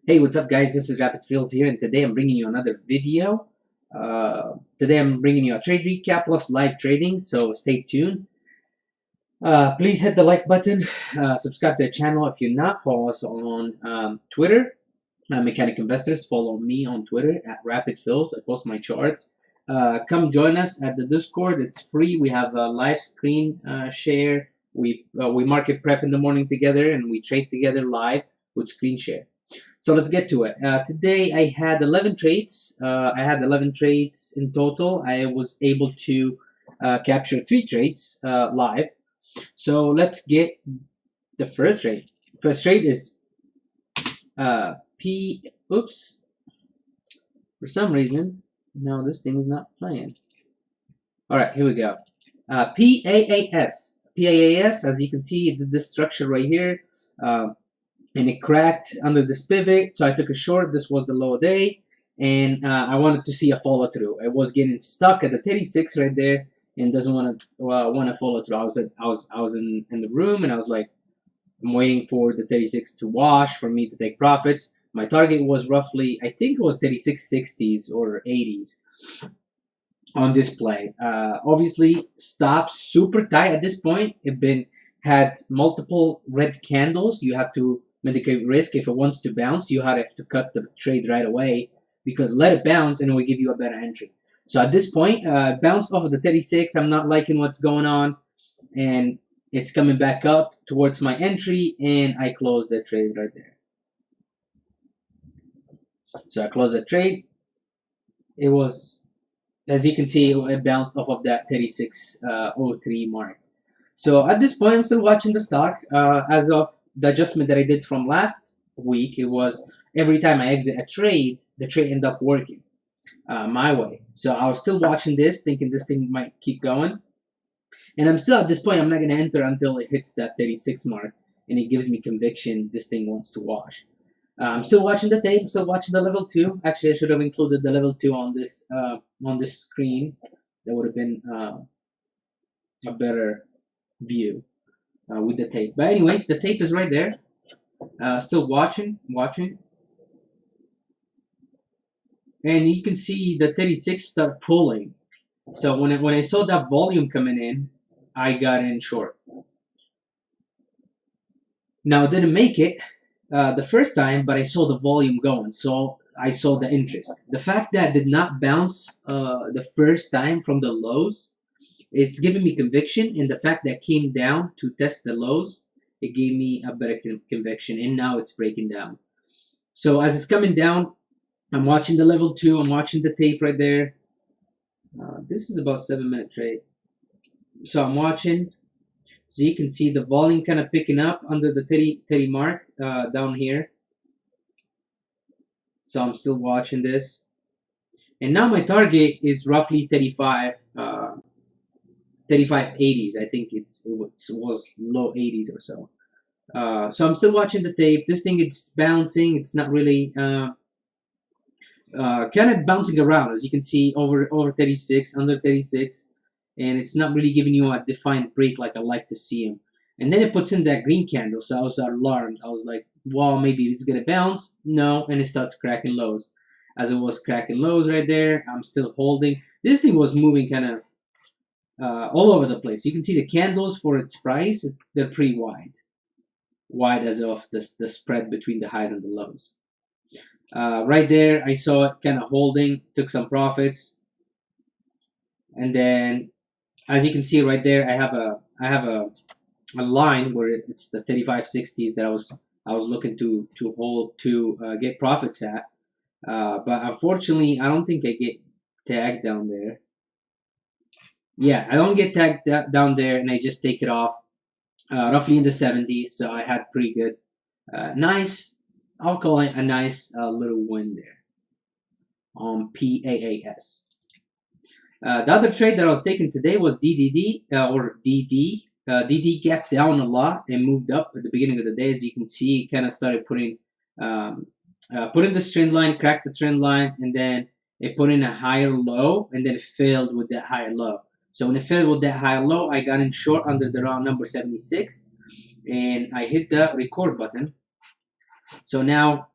Hey, what's up guys? This is Rapid Fields here, and today I'm bringing you another video. Today I'm bringing you a trade recap plus live trading, so stay tuned. Please hit the like button, subscribe to the channel if you're not, follow us on Twitter, Mechanic Investors. Follow me on Twitter at Rapid Fields. I post my charts. Come join us at the Discord. It's free. We have a live screen share. We market prep in the morning together, and we trade together live with screen share. So let's get to it. Today I had 11 trades. I had 11 trades in total. I was able to capture 3 trades live. So let's get the first trade. First trade is oops. For some reason, no, this thing is not playing. All right, here we go. PAAS. PAAS, as you can see, this structure right here. And it cracked under this pivot, so I took a short. This was the low day, and I wanted to see a follow through. I was getting stuck at the 36 right there, and doesn't want to follow through. I was in the room, and I was like, I'm waiting for the 36 to wash for me to take profits. My target was roughly, I think it was 36.60s or 80s on this play. Obviously, stopped super tight at this point. It had multiple red candles. You have to mitigate risk. If it wants to bounce, you have to cut the trade right away, because let it bounce and it will give you a better entry. So at this point, bounced off of the 36. I'm not liking what's going on, and it's coming back up towards my entry, and I closed the trade right there. So I closed the trade. It was, as you can see, it bounced off of that 36.03 mark. So at this point, I'm still watching the stock. As of the adjustment that I did from last week, it was every time I exit a trade, the trade ended up working my way. So I was still watching this, thinking this thing might keep going. And I'm still at this point, I'm not going to enter until it hits that 36 mark, and it gives me conviction this thing wants to wash. I'm still watching the tape, still watching the level 2. Actually, I should have included the level 2 on this screen. That would have been a better view with the tape. But anyways, the tape is right there. Still watching. And you can see the 36 start pulling. So when I saw that volume coming in, I got in short. Now, I didn't make it the first time, but I saw the volume going. So I saw the interest. The fact that it did not bounce the first time from the lows, it's giving me conviction, and the fact that it came down to test the lows, it gave me a better conviction, and now it's breaking down. So as it's coming down, I'm watching the level 2, I'm watching the tape right there. This is about 7-minute trade. So I'm watching, so you can see the volume kind of picking up under the 30 mark down here. So I'm still watching this. And now my target is roughly 35.80s. I think it was low 80s or so. So I'm still watching the tape. This thing, it's bouncing. It's not really kind of bouncing around, as you can see, over 36, under 36, and it's not really giving you a defined break like I like to see them. And then it puts in that green candle, so I was alarmed. I was like, well, maybe it's gonna bounce. No, and it starts cracking lows. As it was cracking lows right there, I'm still holding. This thing was moving kind of all over the place. You can see the candles for its price, they're pretty wide as of the spread between the highs and the lows. Right there, I saw it kind of holding, took some profits, and then, as you can see right there, I have a line where it's the 35.60s that I was looking to hold to get profits at, but unfortunately, I don't think I get tagged down there. Yeah, I don't get tagged down there, and I just take it off roughly in the 70s. So I had pretty good, nice. I'll call it a nice little win there on PAAS. The other trade that I was taking today was DDD or DD. DD gapped down a lot and moved up at the beginning of the day. As you can see, it kind of started putting this trend line, cracked the trend line, and then it put in a higher low, and then it failed with that higher low. So when it failed with that higher low, I got in short under the round number 76, and I hit the record button. So now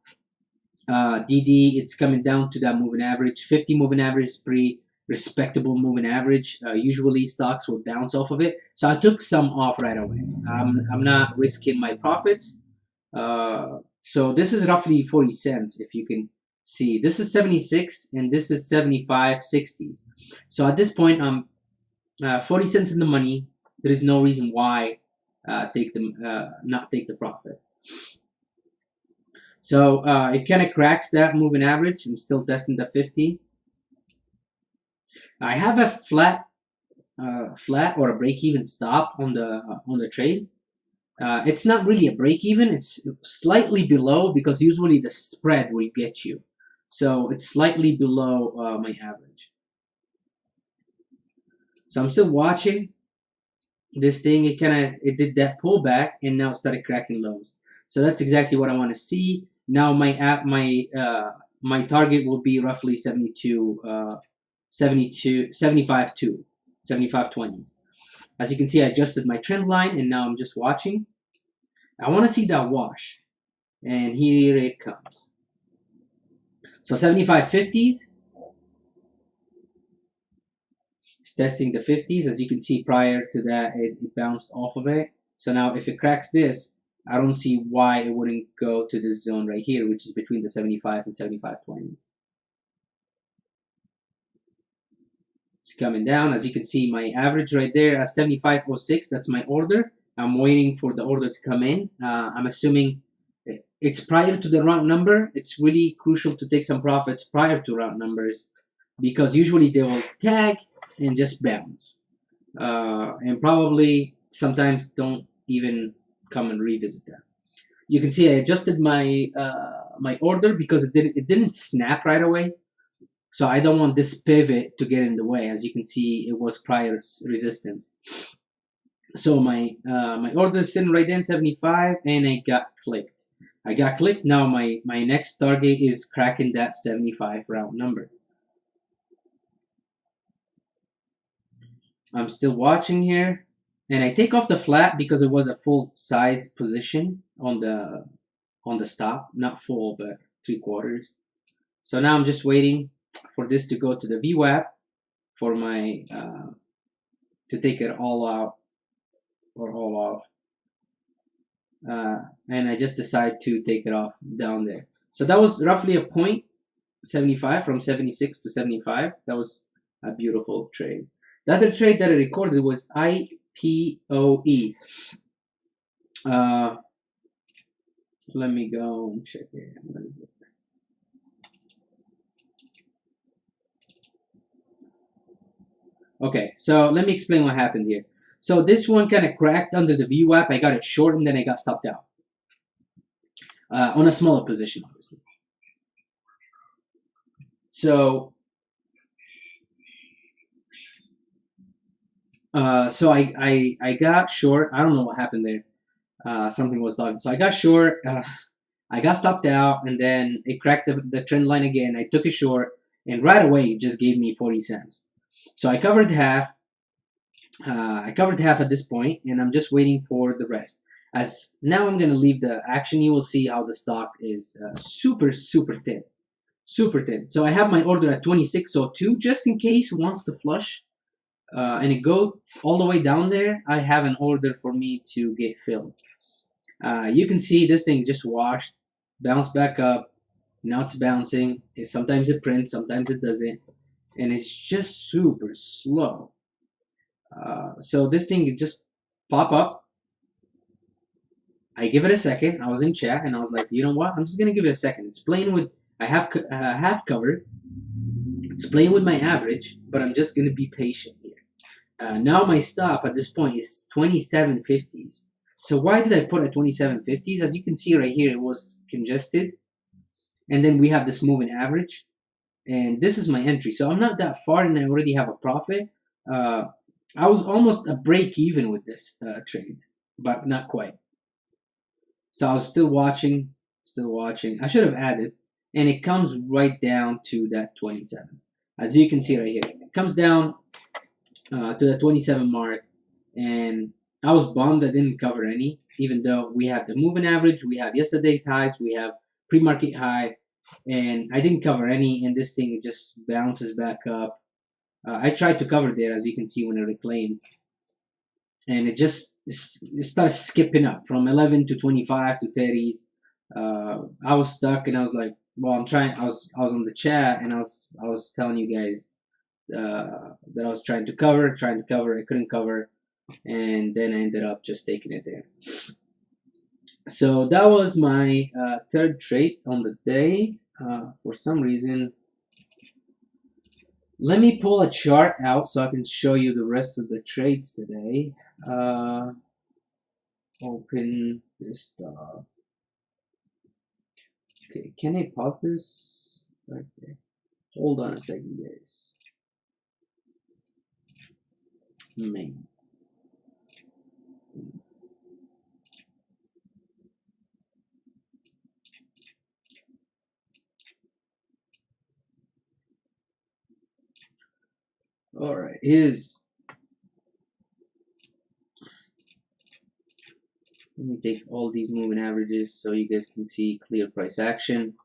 DD, it's coming down to that moving average. 50 moving average is pretty respectable moving average. Usually stocks will bounce off of it. So I took some off right away. I'm not risking my profits. So this is roughly 40 cents, if you can see. This is 76 and this is 75 60s. So at this point, I'm 40 cents in the money. There is no reason why not take the profit. So it kind of cracks that moving average. I'm still testing the 50. I have a flat or a break-even stop on the trade. It's not really a break-even. It's slightly below because usually the spread will get you. So it's slightly below my average. So I'm still watching this thing. It did that pullback and now started cracking lows. So that's exactly what I want to see. Now my target will be roughly 75.20s. As you can see, I adjusted my trend line and now I'm just watching. I want to see that wash, and here it comes. So 75.50s. It's testing the 50s. As you can see, prior to that, it bounced off of it. So now if it cracks this, I don't see why it wouldn't go to this zone right here, which is between the 75 and 75.20s. It's coming down. As you can see, my average right there at 75.06, that's my order. I'm waiting for the order to come in. I'm assuming it's prior to the round number. It's really crucial to take some profits prior to round numbers because usually they will tag and just bounce. And probably sometimes don't even come and revisit that. You can see I adjusted my my order because it didn't snap right away. So I don't want this pivot to get in the way. As you can see, it was prior resistance. So my order is sitting right there in 75, and I got clicked. Now my next target is cracking that 75 round number. I'm still watching here, and I take off the flat because it was a full size position on the stop, not full but 3/4. So now I'm just waiting for this to go to the VWAP for my to take it all out or all off, and I just decide to take it off down there. So that was roughly a 0.75 from 76 to 75. That was a beautiful trade. The other trade that I recorded was IPOE. Let me go and check here. What is it? Okay, so let me explain what happened here. So this one kind of cracked under the VWAP. I got it short and then I got stopped out on a smaller position, obviously. So I got short. I don't know what happened there. Something was done. So I got short. I got stopped out, and then it cracked the trend line again. I took a short, and right away it just gave me 40 cents. So I covered half. At this point, and I'm just waiting for the rest. As now I'm going to leave the action. You will see how the stock is super thin. Super thin. So I have my order at 26.02 just in case it wants to flush and it go all the way down there. I have an order for me to get filled. You can see this thing just washed, bounced back up. Now it's bouncing. Sometimes it prints, sometimes it doesn't, and it's just super slow. So this thing just pop up. I give it a second. I was in chat and I was like, you know what? I'm just gonna give it a second. It's playing with. I have covered. It's playing with my average, but I'm just gonna be patient here. Now my stop at this point is 27.50s. So why did I put at 27.50s? As you can see right here, it was congested, and then we have this moving average, and this is my entry. So I'm not that far, and I already have a profit. I was almost a break even with this trade, but not quite. So I was still watching. I should have added, and it comes right down to that 27. As you can see right here, it comes down to the 27 mark, and I was bummed I didn't cover any, even though we have the moving average, we have yesterday's highs, we have pre-market high, and I didn't cover any, and this thing just bounces back up. I tried to cover there, as you can see, when it reclaimed, and it starts skipping up from 11 to 25 to 30s. I was stuck, and I was like, well, I'm trying. I was on the chat, and I was telling you guys that I was trying to cover. I couldn't cover, and then I ended up just taking it there. So that was my third trade on the day. For some reason, let me pull a chart out so I can show you the rest of the trades today. Open this stuff. Okay, can I pause this? Okay, hold on a second, guys. Main. All right, let me take all these moving averages so you guys can see clear price action.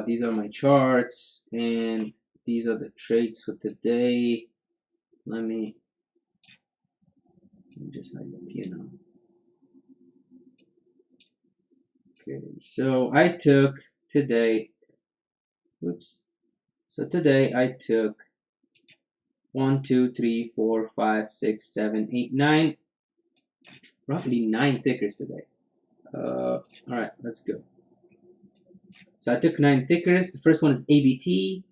These are my charts, and these are the trades for today. Let me just hide them here now. Okay, so I took today, oops. So today I took 1, 2, 3, 4, 5, 6, 7, 8, 9, roughly 9 tickers today. All right, let's go. So I took 9 tickers. The first one is ABT.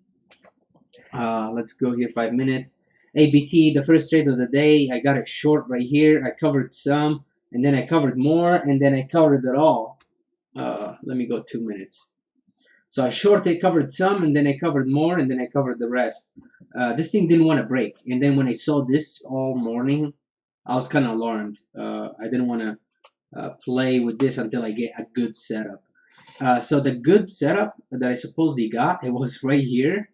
Let's go here, 5 minutes. ABT, the first trade of the day, I got it short right here. I covered some, and then I covered more, and then I covered it all. Let me go 2 minutes. So I covered some, and then I covered more, and then I covered the rest. This thing didn't want to break, and then when I saw this all morning, I was kind of alarmed. I didn't want to play with this until I get a good setup. So the good setup that I supposedly got, it was right here.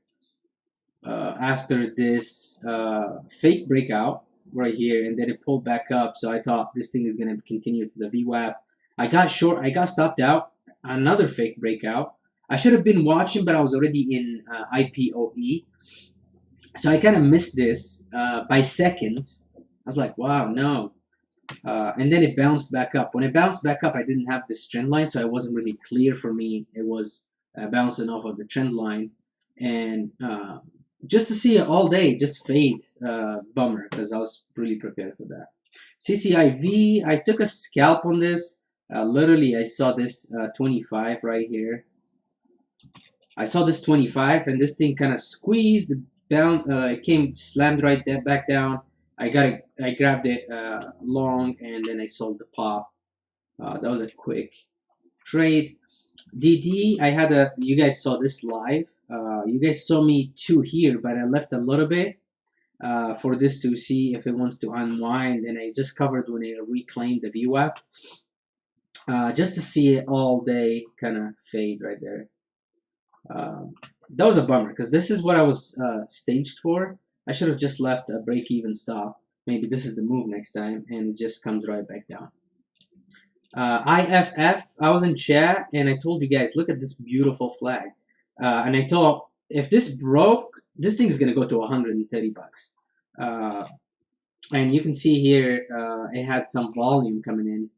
After this fake breakout right here, and then it pulled back up, so I thought this thing is going to continue to the VWAP. I got short, I got stopped out, another fake breakout. I should have been watching, but I was already in IPOE, so I kind of missed this by seconds. I was like, wow, no. And then it bounced back up. When it bounced back up, I didn't have this trend line, so it wasn't really clear for me. It was bouncing off of the trend line, and just to see it all day just fade, bummer, because I was really prepared for that. CCIV, I took a scalp on this. Literally, I saw this 25 right here. I saw this 25, and this thing kind of squeezed down. It came slammed right there, back down. I grabbed it long, and then I sold the pop. That was a quick trade. DD, I had you guys saw this live. You guys saw me two here, but I left a little bit for this to see if it wants to unwind, and I just covered when it reclaimed the VWAP. Just to see it all day kind of fade right there. That was a bummer, because this is what I was staged for. I should have just left a break-even stop. Maybe this is the move next time, and it just comes right back down. IFF, I was in chat, and I told you guys, look at this beautiful flag. And I thought, if this broke, this thing's going to go to 130 bucks. And you can see here, it had some volume coming in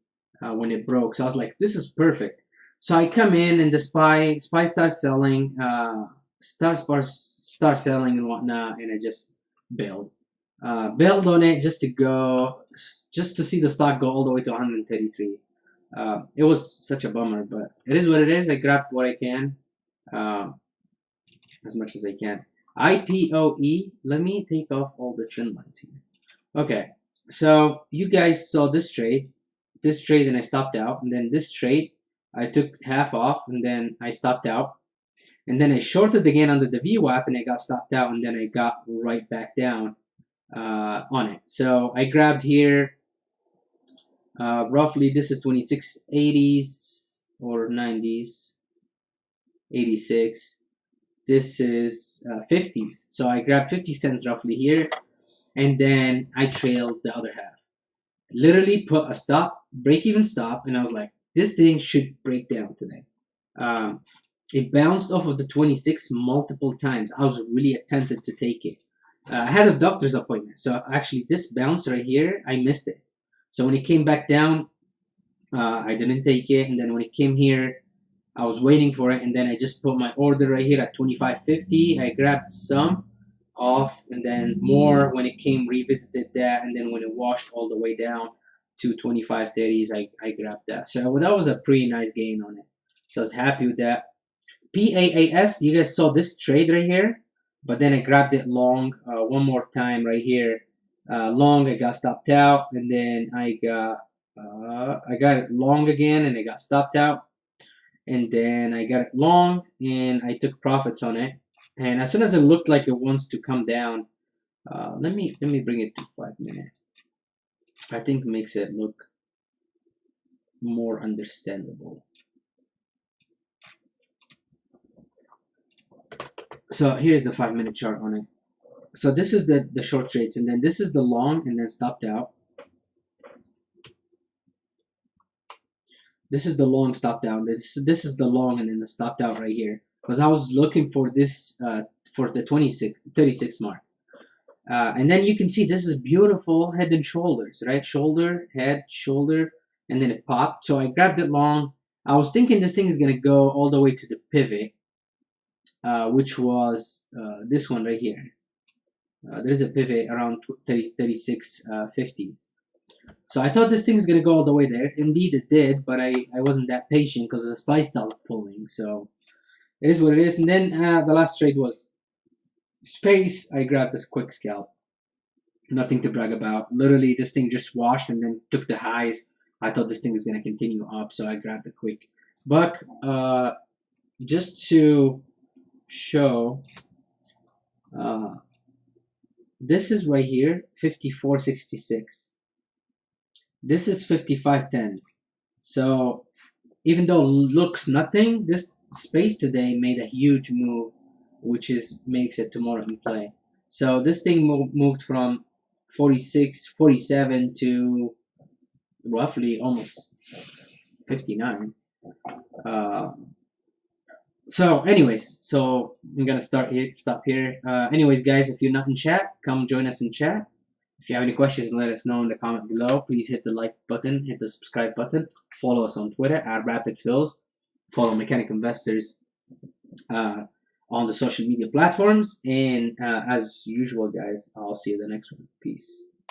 when it broke. So I was like, this is perfect. So I come in, and the SPY starts selling, start selling and whatnot, and I just bailed. Bailed on it just to see the stock go all the way to 133. It was such a bummer, but it is what it is. I grabbed what I can, as much as I can. IPOE, let me take off all the trend lines here. Okay, so you guys saw this trade, and I stopped out, and then this trade, I took half off, and then I stopped out, and then I shorted again under the VWAP, and I got stopped out, and then I got right back down on it. So I grabbed here, roughly this is 2680s or 90s, 86. This is 50s. So I grabbed 50 cents roughly here, and then I trailed the other half. Literally put a stop, break even stop, and I was like, this thing should break down today. It bounced off of the 26 multiple times. I was really tempted to take it. I had a doctor's appointment, so actually this bounce right here, I missed it. So when it came back down, I didn't take it, and then when it came here, I was waiting for it, and then I just put my order right here at 25.50. I grabbed some off, and then more when it came, revisited that, and then when it washed all the way down to 25.30s, I grabbed that. So that was a pretty nice gain on it. So I was happy with that. PAAS, you guys saw this trade right here, but then I grabbed it long one more time right here. Long, I got stopped out, and then I got it long again, and I got stopped out, and then I got it long, and I took profits on it. And as soon as it looked like it wants to come down, let me bring it to 5 minutes. I think makes it look more understandable. So here's the 5 minute chart on it. So this is the short trades, and then this is the long, and then stopped out. This is the long stopped out. This is the long, and then the stopped out right here. Because I was looking for this for the 36 mark. And then you can see this is beautiful head and shoulders, right? Shoulder, head, shoulder, and then it popped. So I grabbed it long. I was thinking this thing is going to go all the way to the pivot, which was this one right here. There's a pivot around 36.50s. So I thought this thing's gonna go all the way there. Indeed it did, but I wasn't that patient because the SPY stopped pulling. So it is what it is. And then the last trade was space. I grabbed this quick scalp. Nothing to brag about. Literally this thing just washed and then took the highs. I thought this thing is gonna continue up, so I grabbed a quick buck. Just to show, this is right here, 54.66. This is 55.10. So even though it looks nothing, this space today made a huge move, which makes it tomorrow in play. So this thing moved from 46, 47 to roughly almost 59. So anyways, so I'm gonna stop here. Anyways, guys, if you're not in chat, come join us in chat. If you have any questions, let us know in the comment below. Please hit the like button, hit the subscribe button, follow us on Twitter at Rapid Fills, follow Mechanic Investors on the social media platforms, and as usual, guys, I'll see you the next one. Peace.